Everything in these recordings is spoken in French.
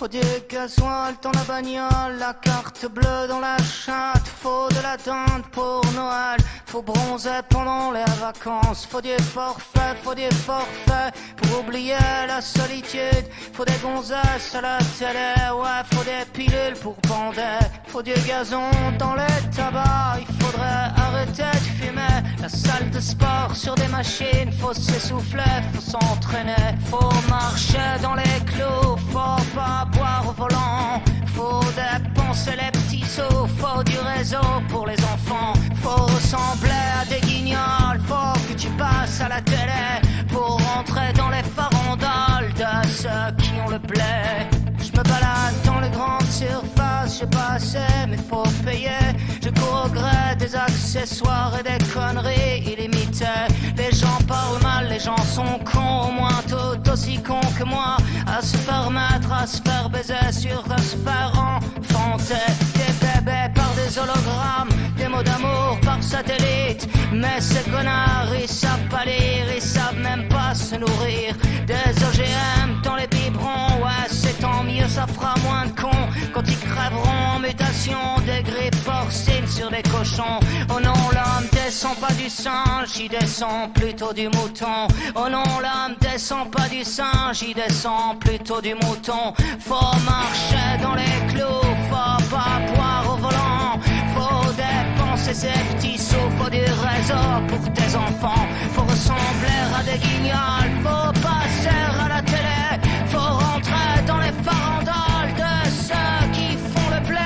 Faut du gasoil dans la bagnole, la carte bleue dans la chatte. Faut de la dinde pour Noël, faut bronzer pendant les vacances. Faut du forfait pour oublier la solitude. Faut des gonzesses à la télé, ouais, faut des pilules pour bander. Faut du gazon dans les tabacs, il faudrait arrêter de fumer. La salle de sport sur des machines, faut s'essouffler, faut s'entraîner. Faut marcher dans les clous, faut pas boire au volant. Faut dépenser les petits sous, faut du réseau pour les enfants. Faut ressembler à des guignols, faut que tu passes à la télé pour rentrer dans les farandoles de ceux qui ont le blé. Je me balade dans les grandes surfaces, j'ai pas assez mais faut payer. Je cours au gré des accessoires et des conneries illimitées. Les gens parlent mal, les gens sont cons, au moins tout aussi cons que moi. À se faire mettre, à se faire baiser, sur à se faire enfanter. Des bébés par des hologrammes, des mots d'amour par satellite. Mais ces connards, ils savent pas lire, ils savent même pas se nourrir. Des OGM dans les biberons, ouais c'est tant mieux, ça fera moins de cons quand ils crèveront en mutation. Des grippes porcines sur des cochons. Oh non, l'homme descend pas du singe, il descend plutôt du mouton. Oh non, l'homme descend pas du singe, il descend plutôt du mouton. Faut marcher dans les clous, faut pas boire au volant. Faut dépenser ses petits sous, faut du réseau pour tes enfants. Faut ressembler à des guignols, faut passer à la télé. Faut rentrer dans les farandoles de ceux qui font le blé.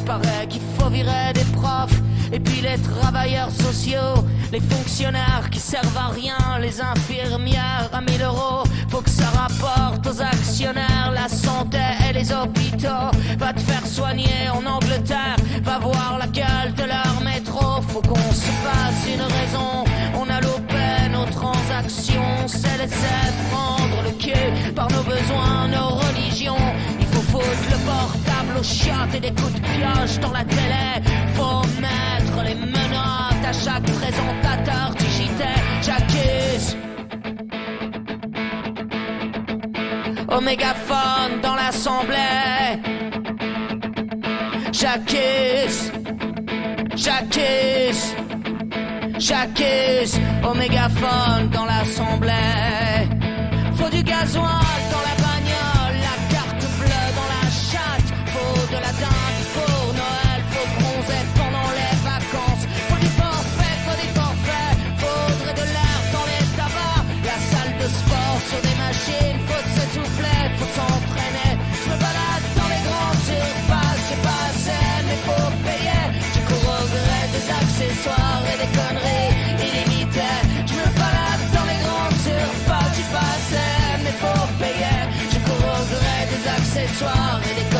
Paraît qu'il faut virer des profs, et puis les travailleurs sociaux, les fonctionnaires qui servent à rien, les infirmières à 1000 €. Faut que ça rapporte aux actionnaires la santé et les hôpitaux. Va te faire soigner en Angleterre, va voir la gueule de leur métro. Faut qu'on se fasse une raison, on a loupé nos transactions. C'est laisser prendre le cul par nos besoins, nos religions. Il faut foutre le portable aux chiottes et des coups de pioche dans la télé. Faut mettre les menottes à chaque présentateur du JT. J'accuse au mégaphone dans l'assemblée. J'accuse au mégaphone dans l'assemblée. Faut du gasoil dans la bagnole, la carte bleue dans la chatte. Faut de la dinde pour Noël, faut bronzer pendant les vacances. Faut du forfait, faudrait de l'air dans les tabacs. La salle de sport sur des machines, faut s'essouffler, faut s'entraîner. Je me balade dans les grandes surfaces, j'ai pas assez mais faut payer. Je cours au gré des accessoires et des conneries illimitées. Je me balade dans les grandes surfaces, j'ai pas assez mais faut payer. Je cours au gré des accessoires et des conneries